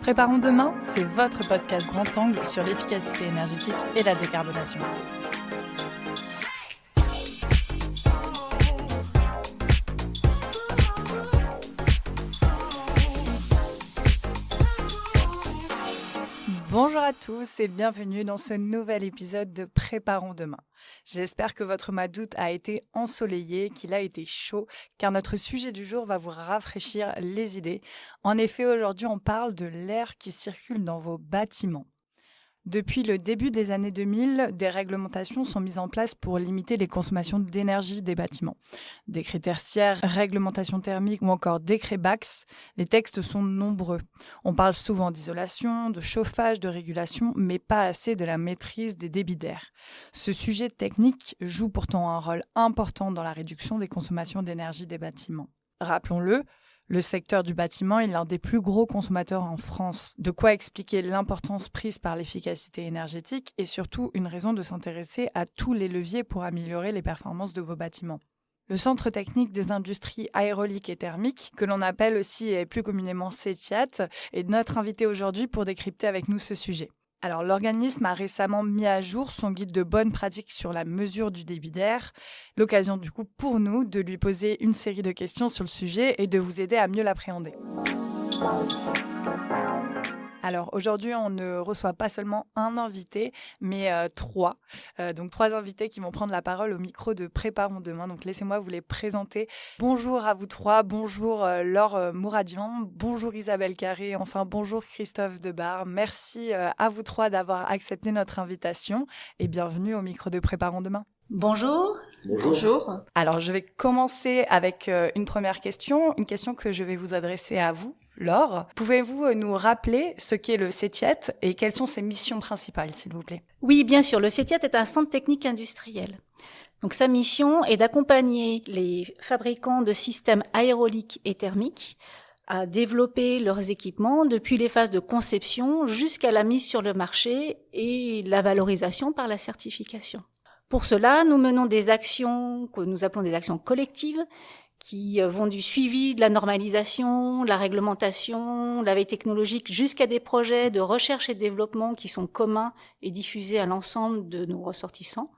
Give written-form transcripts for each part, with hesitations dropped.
Préparons demain, c'est votre podcast grand angle sur l'efficacité énergétique et la décarbonation. Bonjour à tous et bienvenue dans ce nouvel épisode de Préparons demain. J'espère que votre mois d'août a été ensoleillé, qu'il a été chaud, car notre sujet du jour va vous rafraîchir les idées. En effet, aujourd'hui, on parle de l'air qui circule dans vos bâtiments. Depuis le début des années 2000, des réglementations sont mises en place pour limiter les consommations d'énergie des bâtiments. Décret tertiaire, réglementation thermique ou encore décret BACS, les textes sont nombreux. On parle souvent d'isolation, de chauffage, de régulation, mais pas assez de la maîtrise des débits d'air. Ce sujet technique joue pourtant un rôle important dans la réduction des consommations d'énergie des bâtiments. Rappelons-le, le secteur du bâtiment est l'un des plus gros consommateurs en France. De quoi expliquer l'importance prise par l'efficacité énergétique et surtout une raison de s'intéresser à tous les leviers pour améliorer les performances de vos bâtiments. Le Centre technique des industries aéroliques et thermiques, que l'on appelle aussi et plus communément CETIAT, est notre invité aujourd'hui pour décrypter avec nous ce sujet. Alors, l'organisme a récemment mis à jour son guide de bonnes pratiques sur la mesure du débit d'air. L'occasion du coup pour nous de lui poser une série de questions sur le sujet et de vous aider à mieux l'appréhender. Alors aujourd'hui, on ne reçoit pas seulement un invité, mais trois. Donc trois invités qui vont prendre la parole au micro de Préparons demain. Donc laissez-moi vous les présenter. Bonjour à vous trois. Bonjour Laure Mouradian. Bonjour Isabelle Carré. Enfin bonjour Christophe Debar. Merci à vous trois d'avoir accepté notre invitation et bienvenue au micro de Préparons demain. Bonjour. Bonjour. Alors je vais commencer avec une première question, une question que je vais vous adresser à vous. Laure, pouvez-vous nous rappeler ce qu'est le CETIAT et quelles sont ses missions principales, s'il vous plaît? Oui, bien sûr, le CETIAT est un centre technique industriel. Donc sa mission est d'accompagner les fabricants de systèmes aéroliques et thermiques à développer leurs équipements depuis les phases de conception jusqu'à la mise sur le marché et la valorisation par la certification. Pour cela, nous menons des actions que nous appelons des actions collectives qui vont du suivi de la normalisation, la réglementation, la veille technologique, jusqu'à des projets de recherche et de développement qui sont communs et diffusés à l'ensemble de nos ressortissants.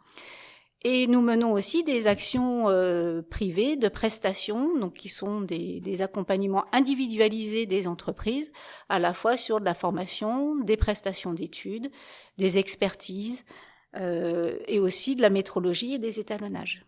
Et nous menons aussi des actions privées de prestations, donc qui sont des accompagnements individualisés des entreprises, à la fois sur de la formation, des prestations d'études, des expertises, et aussi de la métrologie et des étalonnages.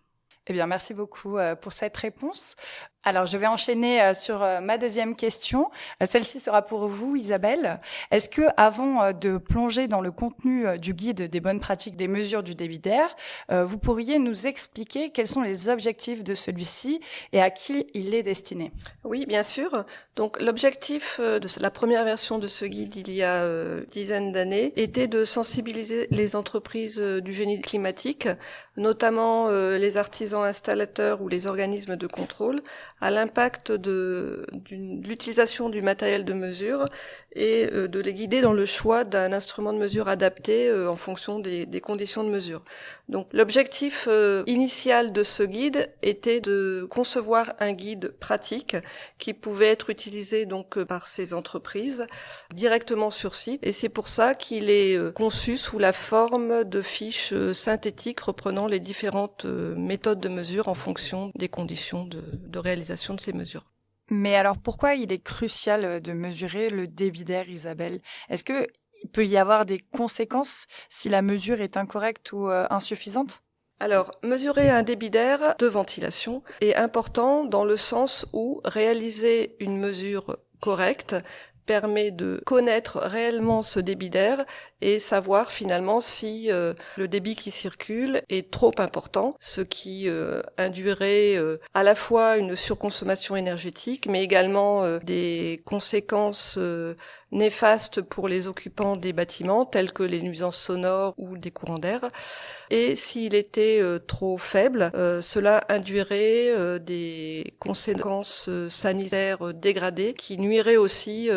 Eh bien, merci beaucoup pour cette réponse. Alors, je vais enchaîner sur ma deuxième question. Celle-ci sera pour vous, Isabelle. Est-ce que, avant de plonger dans le contenu du guide des bonnes pratiques des mesures du débit d'air, vous pourriez nous expliquer quels sont les objectifs de celui-ci et à qui il est destiné? Oui, bien sûr. Donc, l'objectif de la première version de ce guide, il y a dizaine d'années, était de sensibiliser les entreprises du génie climatique, notamment les artisans installateurs ou les organismes de contrôle, à l'impact de l'utilisation du matériel de mesure et de les guider dans le choix d'un instrument de mesure adapté en fonction des conditions de mesure. Donc l'objectif initial de ce guide était de concevoir un guide pratique qui pouvait être utilisé donc par ces entreprises directement sur site, et c'est pour ça qu'il est conçu sous la forme de fiches synthétiques reprenant les différentes méthodes de mesure en fonction des conditions de réalisation de ces mesures. Mais alors, pourquoi il est crucial de mesurer le débit d'air, Isabelle? Est-ce que il peut y avoir des conséquences si la mesure est incorrecte ou insuffisante? Alors, mesurer un débit d'air de ventilation est important dans le sens où réaliser une mesure correcte permet de connaître réellement ce débit d'air et savoir finalement si le débit qui circule est trop important, ce qui induirait à la fois une surconsommation énergétique, mais également des conséquences néfastes pour les occupants des bâtiments, tels que les nuisances sonores ou des courants d'air. Et s'il était trop faible, cela induirait des conséquences sanitaires dégradées qui nuiraient aussi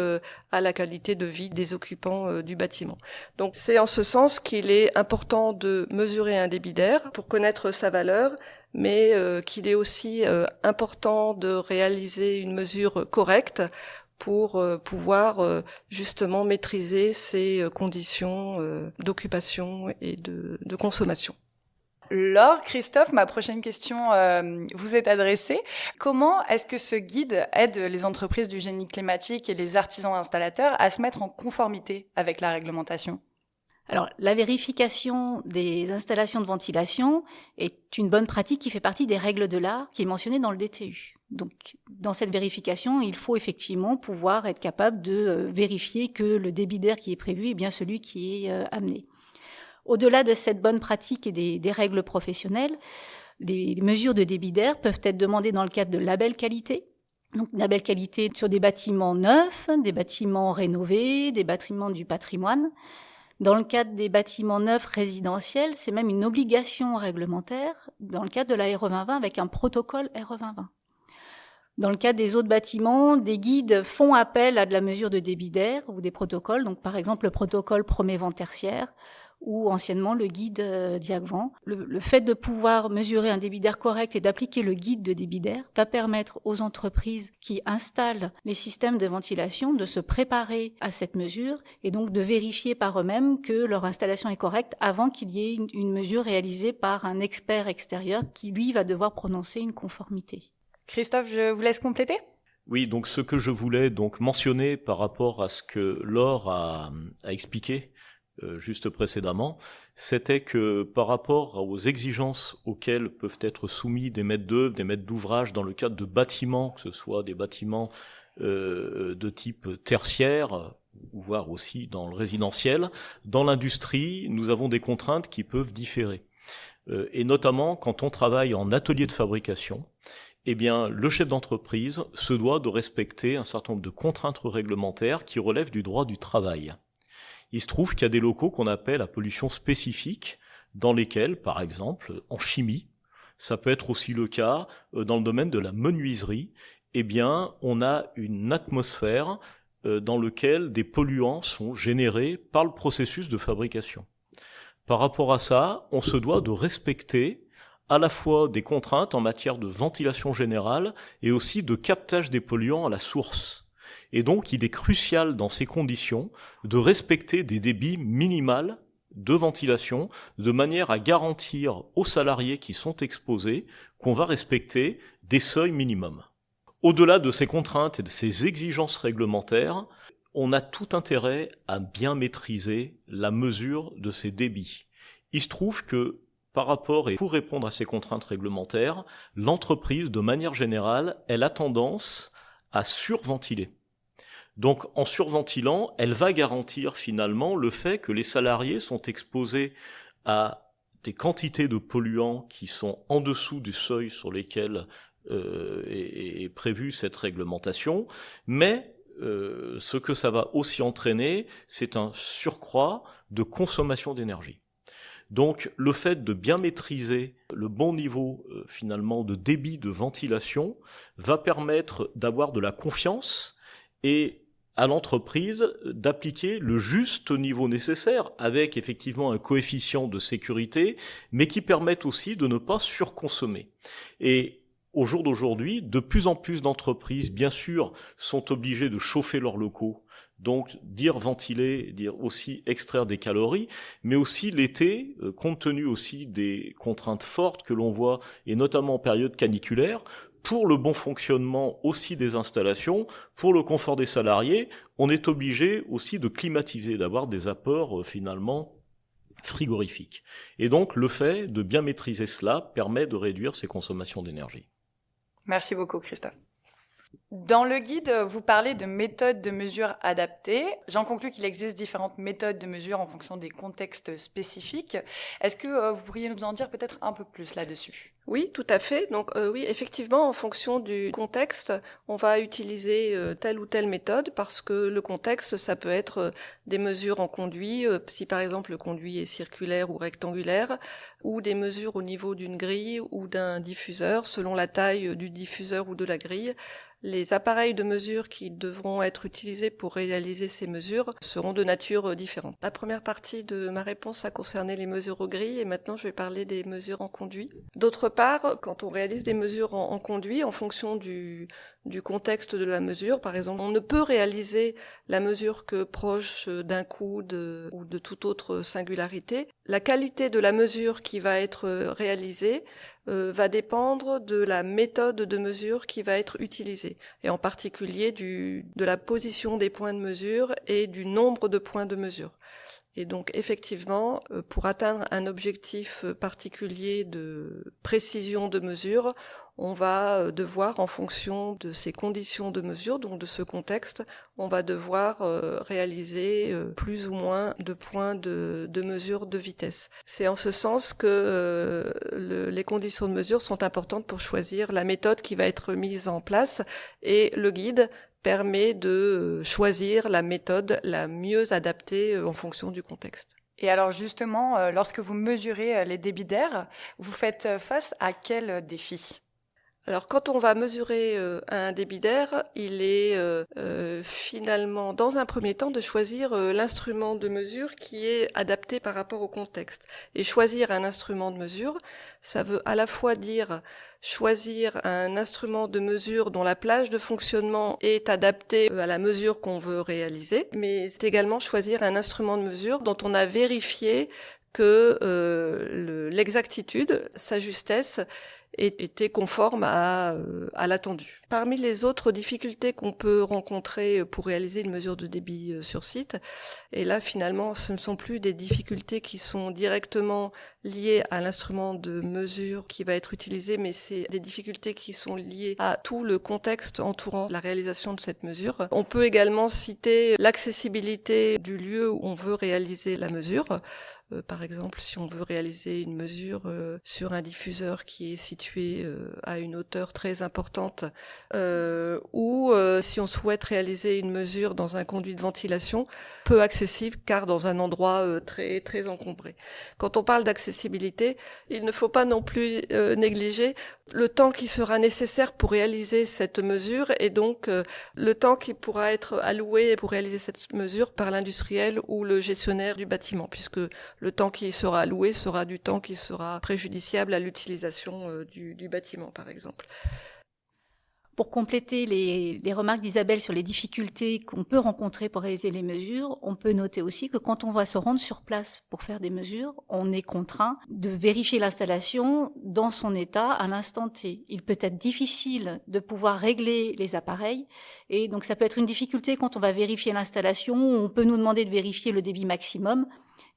à la qualité de vie des occupants du bâtiment. Donc c'est en ce sens qu'il est important de mesurer un débit d'air pour connaître sa valeur, mais qu'il est aussi important de réaliser une mesure correcte pour pouvoir justement maîtriser ces conditions d'occupation et de consommation. Laure, Christophe, ma prochaine question vous est adressée. Comment est-ce que ce guide aide les entreprises du génie climatique et les artisans installateurs à se mettre en conformité avec la réglementation ? Alors, la vérification des installations de ventilation est une bonne pratique qui fait partie des règles de l'art qui est mentionnée dans le DTU. Donc, dans cette vérification, il faut effectivement pouvoir être capable de vérifier que le débit d'air qui est prévu est bien celui qui est amené. Au-delà de cette bonne pratique et des règles professionnelles, les mesures de débit d'air peuvent être demandées dans le cadre de labels qualité. Donc, label qualité sur des bâtiments neufs, des bâtiments rénovés, des bâtiments du patrimoine. Dans le cadre des bâtiments neufs résidentiels, c'est même une obligation réglementaire dans le cadre de la RE 2020 avec un protocole RE 2020. Dans le cadre des autres bâtiments, des guides font appel à de la mesure de débit d'air ou des protocoles. Donc, par exemple, le protocole premier vent tertiaire ou anciennement le guide Diagvent. Le fait de pouvoir mesurer un débit d'air correct et d'appliquer le guide de débit d'air va permettre aux entreprises qui installent les systèmes de ventilation de se préparer à cette mesure et donc de vérifier par eux-mêmes que leur installation est correcte avant qu'il y ait une mesure réalisée par un expert extérieur qui, lui, va devoir prononcer une conformité. Christophe, je vous laisse compléter. Oui, donc ce que je voulais donc mentionner par rapport à ce que Laure a expliqué juste précédemment, c'était que par rapport aux exigences auxquelles peuvent être soumis des maîtres d'œuvre, des maîtres d'ouvrage dans le cadre de bâtiments, que ce soit des bâtiments de type tertiaire, voire aussi dans le résidentiel, dans l'industrie, nous avons des contraintes qui peuvent différer. Et notamment quand on travaille en atelier de fabrication, eh bien, le chef d'entreprise se doit de respecter un certain nombre de contraintes réglementaires qui relèvent du droit du travail. Il se trouve qu'il y a des locaux qu'on appelle à pollution spécifique, dans lesquels, par exemple, en chimie, ça peut être aussi le cas dans le domaine de la menuiserie, eh bien, on a une atmosphère dans laquelle des polluants sont générés par le processus de fabrication. Par rapport à ça, on se doit de respecter à la fois des contraintes en matière de ventilation générale et aussi de captage des polluants à la source. Et donc, il est crucial dans ces conditions de respecter des débits minimaux de ventilation de manière à garantir aux salariés qui sont exposés qu'on va respecter des seuils minimums. Au-delà de ces contraintes et de ces exigences réglementaires, on a tout intérêt à bien maîtriser la mesure de ces débits. Il se trouve que par rapport et pour répondre à ces contraintes réglementaires, l'entreprise, de manière générale, elle a tendance à surventiler. Donc, en surventilant, elle va garantir finalement le fait que les salariés sont exposés à des quantités de polluants qui sont en dessous du seuil sur lesquels est prévue cette réglementation, mais ce que ça va aussi entraîner, c'est un surcroît de consommation d'énergie. Donc, le fait de bien maîtriser le bon niveau, finalement, de débit de ventilation va permettre d'avoir de la confiance et à l'entreprise d'appliquer le juste niveau nécessaire avec effectivement un coefficient de sécurité, mais qui permette aussi de ne pas surconsommer. Et au jour d'aujourd'hui, de plus en plus d'entreprises, bien sûr, sont obligées de chauffer leurs locaux. Donc, dire ventiler, dire aussi extraire des calories, mais aussi l'été, compte tenu aussi des contraintes fortes que l'on voit, et notamment en période caniculaire, pour le bon fonctionnement aussi des installations, pour le confort des salariés, on est obligé aussi de climatiser, d'avoir des apports finalement frigorifiques. Et donc, le fait de bien maîtriser cela permet de réduire ces consommations d'énergie. Merci beaucoup, Christophe. Dans le guide, vous parlez de méthodes de mesure adaptées. J'en conclus qu'il existe différentes méthodes de mesure en fonction des contextes spécifiques. Est-ce que vous pourriez nous en dire peut-être un peu plus là-dessus ? Oui, tout à fait. Donc oui, effectivement, en fonction du contexte, on va utiliser telle ou telle méthode parce que le contexte, ça peut être des mesures en conduit, si par exemple le conduit est circulaire ou rectangulaire, ou des mesures au niveau d'une grille ou d'un diffuseur, selon la taille du diffuseur ou de la grille. Les appareils de mesure qui devront être utilisés pour réaliser ces mesures seront de nature différente. La première partie de ma réponse a concerné les mesures aux grilles et maintenant je vais parler des mesures en conduit. D'autre part, quand on réalise des mesures en conduit, en fonction du du contexte de la mesure. Par exemple, on ne peut réaliser la mesure que proche d'un coude ou de toute autre singularité. La qualité de la mesure qui va être réalisée va dépendre de la méthode de mesure qui va être utilisée, et en particulier de la position des points de mesure et du nombre de points de mesure. Et donc effectivement, pour atteindre un objectif particulier de précision de mesure, on va devoir, en fonction de ces conditions de mesure, donc de ce contexte, on va devoir réaliser plus ou moins de points de mesure de vitesse. C'est en ce sens que les conditions de mesure sont importantes pour choisir la méthode qui va être mise en place, et le guide permet de choisir la méthode la mieux adaptée en fonction du contexte. Et alors justement, lorsque vous mesurez les débits d'air, vous faites face à quel défi ? Alors quand on va mesurer un débit d'air, il est finalement, dans un premier temps, de choisir l'instrument de mesure qui est adapté par rapport au contexte. Et choisir un instrument de mesure, ça veut à la fois dire choisir un instrument de mesure dont la plage de fonctionnement est adaptée à la mesure qu'on veut réaliser, mais c'est également choisir un instrument de mesure dont on a vérifié que l'exactitude, sa justesse, était conforme à l'attendu. Parmi les autres difficultés qu'on peut rencontrer pour réaliser une mesure de débit sur site, et là finalement ce ne sont plus des difficultés qui sont directement liées à l'instrument de mesure qui va être utilisé, mais c'est des difficultés qui sont liées à tout le contexte entourant la réalisation de cette mesure. On peut également citer l'accessibilité du lieu où on veut réaliser la mesure. Par exemple, si on veut réaliser une mesure sur un diffuseur qui est situé à une hauteur très importante, ou si on souhaite réaliser une mesure dans un conduit de ventilation peu accessible car dans un endroit très très encombré. Quand on parle d'accessibilité, il ne faut pas non plus négliger le temps qui sera nécessaire pour réaliser cette mesure, et donc le temps qui pourra être alloué pour réaliser cette mesure par l'industriel ou le gestionnaire du bâtiment, puisque le temps qui sera alloué sera du temps qui sera préjudiciable à l'utilisation du bâtiment, par exemple. Pour compléter les remarques d'Isabelle sur les difficultés qu'on peut rencontrer pour réaliser les mesures, on peut noter aussi que quand on va se rendre sur place pour faire des mesures, on est contraint de vérifier l'installation dans son état à l'instant T. Il peut être difficile de pouvoir régler les appareils, et donc ça peut être une difficulté quand on va vérifier l'installation. On peut nous demander de vérifier le débit maximum,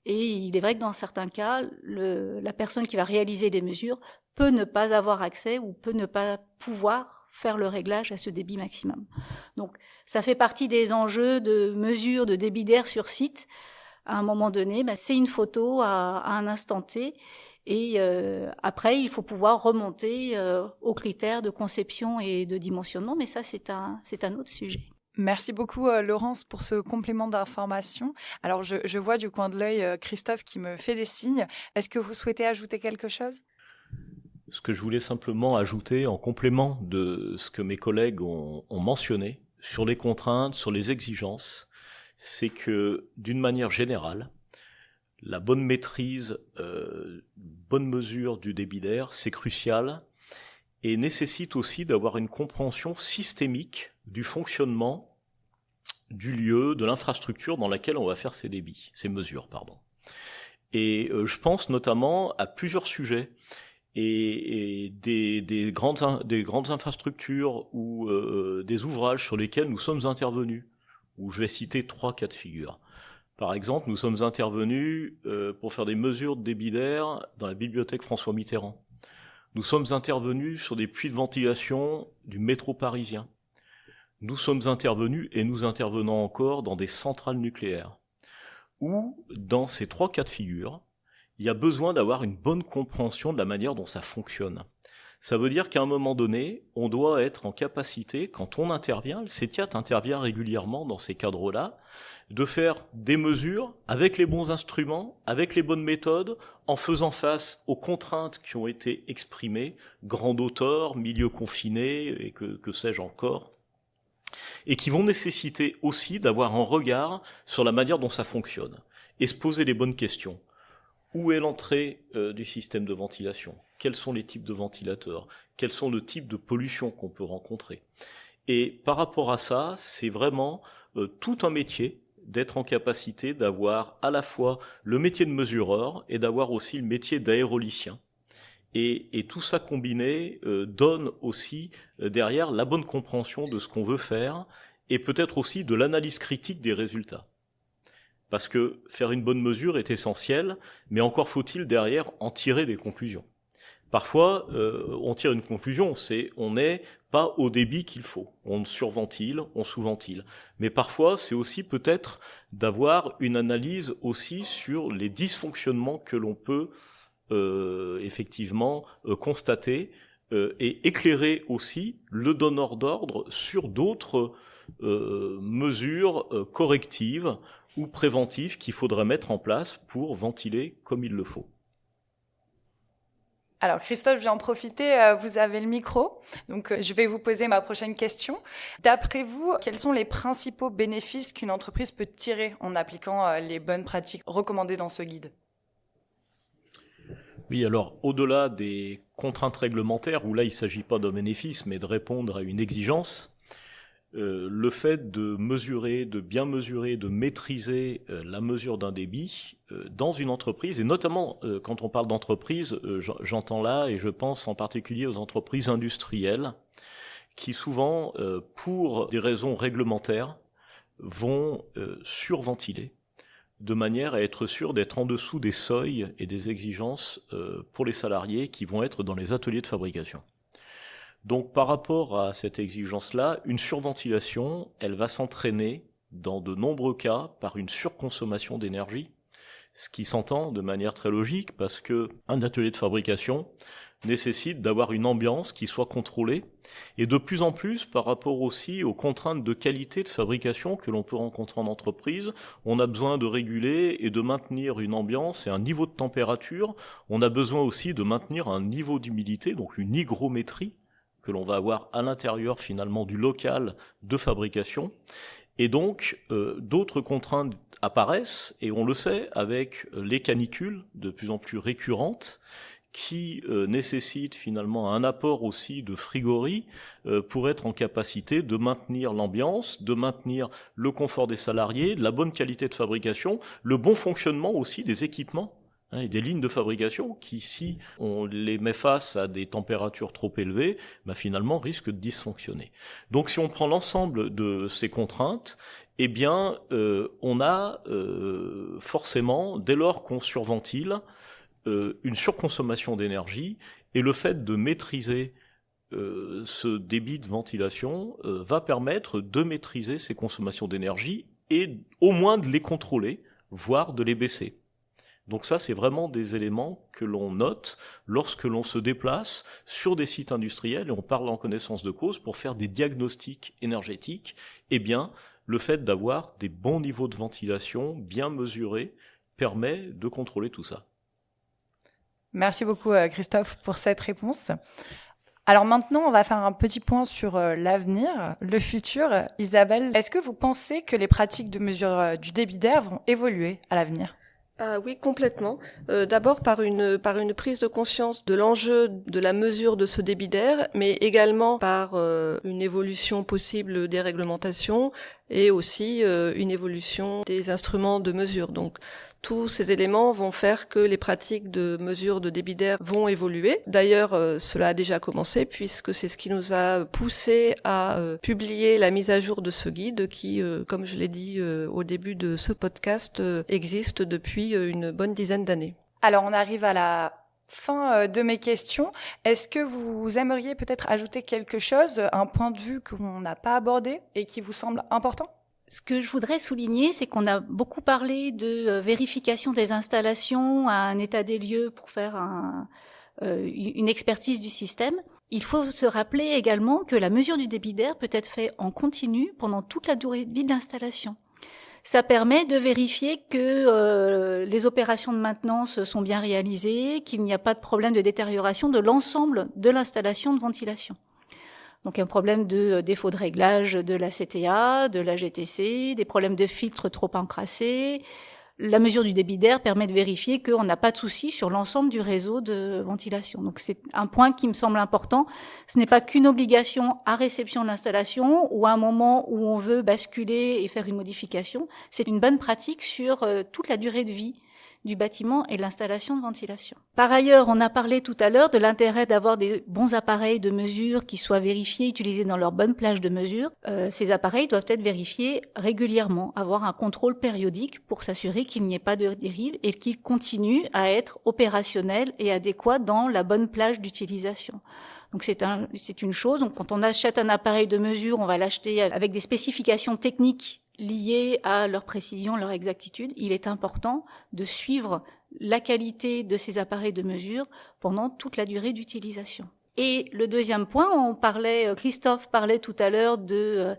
et il est vrai que dans certains cas, la personne qui va réaliser les mesures peut ne pas avoir accès ou peut ne pas pouvoir faire le réglage à ce débit maximum. Donc ça fait partie des enjeux de mesure de débit d'air sur site. À un moment donné, c'est une photo à un instant T, et après il faut pouvoir remonter aux critères de conception et de dimensionnement, mais ça c'est un autre sujet. Merci beaucoup Laurence pour ce complément d'information. Alors je vois du coin de l'œil Christophe qui me fait des signes. Est-ce que vous souhaitez ajouter quelque chose ? Ce que je voulais simplement ajouter en complément de ce que mes collègues ont mentionné sur les contraintes, sur les exigences, c'est que d'une manière générale, la bonne maîtrise, bonne mesure du débit d'air, c'est crucial et nécessite aussi d'avoir une compréhension systémique du fonctionnement du lieu, de l'infrastructure dans laquelle on va faire ces mesures. Et je pense notamment à plusieurs sujets et des grandes infrastructures ou des ouvrages sur lesquels nous sommes intervenus, où je vais citer 3 cas de figure. Par exemple, nous sommes intervenus pour faire des mesures de débit d'air dans la bibliothèque François Mitterrand. Nous sommes intervenus sur des puits de ventilation du métro parisien. Nous sommes intervenus et nous intervenons encore dans des centrales nucléaires, où, dans ces 3 cas de figure, il y a besoin d'avoir une bonne compréhension de la manière dont ça fonctionne. Ça veut dire qu'à un moment donné, on doit être en capacité, quand on intervient, le CETIAT intervient régulièrement dans ces cadres-là, de faire des mesures avec les bons instruments, avec les bonnes méthodes, en faisant face aux contraintes qui ont été exprimées, grande hauteur, milieu confiné, et que sais-je encore, et qui vont nécessiter aussi d'avoir un regard sur la manière dont ça fonctionne, et se poser les bonnes questions. Où est l'entrée du système de ventilation ? Quels sont les types de ventilateurs ? Quels sont les types de pollution qu'on peut rencontrer ? Et par rapport à ça, c'est vraiment tout un métier d'être en capacité d'avoir à la fois le métier de mesureur et d'avoir aussi le métier d'aérolicien. Et tout ça combiné donne aussi derrière la bonne compréhension de ce qu'on veut faire et peut-être aussi de l'analyse critique des résultats. Parce que faire une bonne mesure est essentiel, mais encore faut-il derrière en tirer des conclusions. Parfois, on tire une conclusion, c'est on n'est pas au débit qu'il faut. On surventile, on sous-ventile. Mais parfois, c'est aussi peut-être d'avoir une analyse aussi sur les dysfonctionnements que l'on peut effectivement constater et éclairer aussi le donneur d'ordre sur d'autres mesures correctives ou préventives qu'il faudrait mettre en place pour ventiler comme il le faut. Alors Christophe, je vais en profiter, vous avez le micro, donc je vais vous poser ma prochaine question. D'après vous, quels sont les principaux bénéfices qu'une entreprise peut tirer en appliquant les bonnes pratiques recommandées dans ce guide ? Oui, alors au-delà des contraintes réglementaires, où là il ne s'agit pas d'un bénéfice, mais de répondre à une exigence, le fait de mesurer, de bien mesurer, de maîtriser la mesure d'un débit dans une entreprise, et notamment quand on parle d'entreprise, j'entends là, et je pense en particulier aux entreprises industrielles, qui souvent, pour des raisons réglementaires, vont surventiler, de manière à être sûr d'être en dessous des seuils et des exigences pour les salariés qui vont être dans les ateliers de fabrication. Donc par rapport à cette exigence-là, une surventilation, elle va s'entraîner dans de nombreux cas par une surconsommation d'énergie, ce qui s'entend de manière très logique parce que un atelier de fabrication nécessite d'avoir une ambiance qui soit contrôlée et de plus en plus par rapport aussi aux contraintes de qualité de fabrication que l'on peut rencontrer en entreprise, on a besoin de réguler et de maintenir une ambiance et un niveau de température, on a besoin aussi de maintenir un niveau d'humidité, donc une hygrométrie que l'on va avoir à l'intérieur finalement du local de fabrication. Et donc, d'autres contraintes apparaissent, et on le sait, avec les canicules de plus en plus récurrentes, qui nécessitent finalement un apport aussi de frigories pour être en capacité de maintenir l'ambiance, de maintenir le confort des salariés, la bonne qualité de fabrication, le bon fonctionnement aussi des équipements et des lignes de fabrication qui, si on les met face à des températures trop élevées, finalement risquent de dysfonctionner. Donc si on prend l'ensemble de ces contraintes, eh bien on a forcément, dès lors qu'on surventile, une surconsommation d'énergie, et le fait de maîtriser ce débit de ventilation va permettre de maîtriser ces consommations d'énergie et au moins de les contrôler, voire de les baisser. Donc ça, c'est vraiment des éléments que l'on note lorsque l'on se déplace sur des sites industriels et on parle en connaissance de cause pour faire des diagnostics énergétiques. Eh bien, le fait d'avoir des bons niveaux de ventilation bien mesurés permet de contrôler tout ça. Merci beaucoup Christophe pour cette réponse. Alors maintenant, on va faire un petit point sur l'avenir, le futur. Isabelle, est-ce que vous pensez que les pratiques de mesure du débit d'air vont évoluer à l'avenir ? Ah oui, complètement. D'abord par une prise de conscience de l'enjeu de la mesure de ce débit d'air, mais également par une évolution possible des réglementations et aussi une évolution des instruments de mesure. Donc tous ces éléments vont faire que les pratiques de mesure de débit d'air vont évoluer. D'ailleurs, cela a déjà commencé puisque c'est ce qui nous a poussé à publier la mise à jour de ce guide qui, comme je l'ai dit au début de ce podcast, existe depuis une bonne dizaine d'années. Alors, on arrive à la fin de mes questions. Est-ce que vous aimeriez peut-être ajouter quelque chose, un point de vue qu'on n'a pas abordé et qui vous semble important ? Ce que je voudrais souligner, c'est qu'on a beaucoup parlé de vérification des installations, un état des lieux pour faire une expertise du système. Il faut se rappeler également que la mesure du débit d'air peut être faite en continu pendant toute la durée de vie de l'installation. Ça permet de vérifier que les opérations de maintenance sont bien réalisées, qu'il n'y a pas de problème de détérioration de l'ensemble de l'installation de ventilation. Donc un problème de défaut de réglage de la CTA, de la GTC, des problèmes de filtres trop encrassés, la mesure du débit d'air permet de vérifier qu'on n'a pas de souci sur l'ensemble du réseau de ventilation. Donc c'est un point qui me semble important. Ce n'est pas qu'une obligation à réception de l'installation ou à un moment où on veut basculer et faire une modification. C'est une bonne pratique sur toute la durée de vie du bâtiment et de l'installation de ventilation. Par ailleurs, on a parlé tout à l'heure de l'intérêt d'avoir des bons appareils de mesure qui soient vérifiés, utilisés dans leur bonne plage de mesure. Ces appareils doivent être vérifiés régulièrement, avoir un contrôle périodique pour s'assurer qu'il n'y ait pas de dérive et qu'ils continuent à être opérationnels et adéquats dans la bonne plage d'utilisation. Donc c'est une chose. Donc quand on achète un appareil de mesure, on va l'acheter avec des spécifications techniques liées à leur précision, leur exactitude. Il est important de suivre la qualité de ces appareils de mesure pendant toute la durée d'utilisation. Et le deuxième point, Christophe parlait tout à l'heure de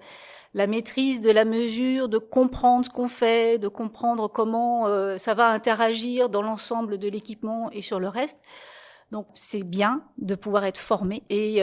la maîtrise de la mesure, de comprendre ce qu'on fait, de comprendre comment ça va interagir dans l'ensemble de l'équipement et sur le reste. Donc c'est bien de pouvoir être formé et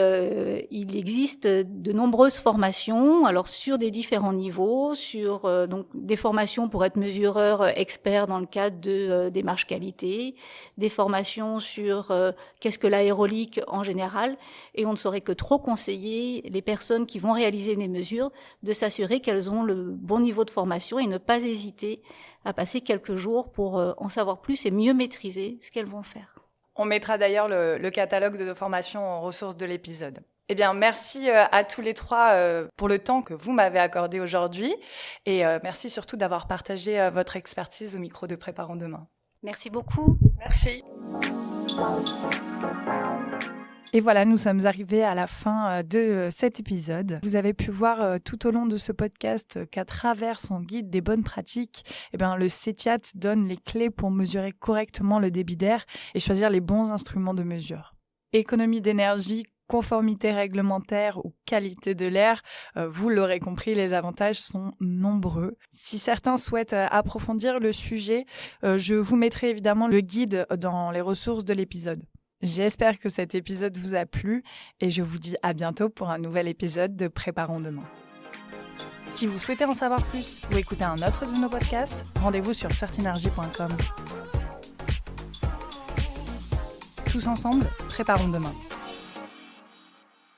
il existe de nombreuses formations, alors sur des différents niveaux, sur donc des formations pour être mesureur expert dans le cadre de démarche qualité, des formations sur qu'est-ce que l'aérolique en général, et on ne saurait que trop conseiller les personnes qui vont réaliser les mesures de s'assurer qu'elles ont le bon niveau de formation et ne pas hésiter à passer quelques jours pour en savoir plus et mieux maîtriser ce qu'elles vont faire. On mettra d'ailleurs le catalogue de nos formations en ressources de l'épisode. Eh bien, merci à tous les trois pour le temps que vous m'avez accordé aujourd'hui et merci surtout d'avoir partagé votre expertise au micro de Préparons Demain. Merci beaucoup. Merci. Et voilà, nous sommes arrivés à la fin de cet épisode. Vous avez pu voir tout au long de ce podcast qu'à travers son guide des bonnes pratiques, le CETIAT donne les clés pour mesurer correctement le débit d'air et choisir les bons instruments de mesure. Économie d'énergie, conformité réglementaire ou qualité de l'air, vous l'aurez compris, les avantages sont nombreux. Si certains souhaitent approfondir le sujet, je vous mettrai évidemment le guide dans les ressources de l'épisode. J'espère que cet épisode vous a plu et je vous dis à bientôt pour un nouvel épisode de Préparons Demain. Si vous souhaitez en savoir plus ou écouter un autre de nos podcasts, rendez-vous sur certinergie.com. Tous ensemble, préparons demain.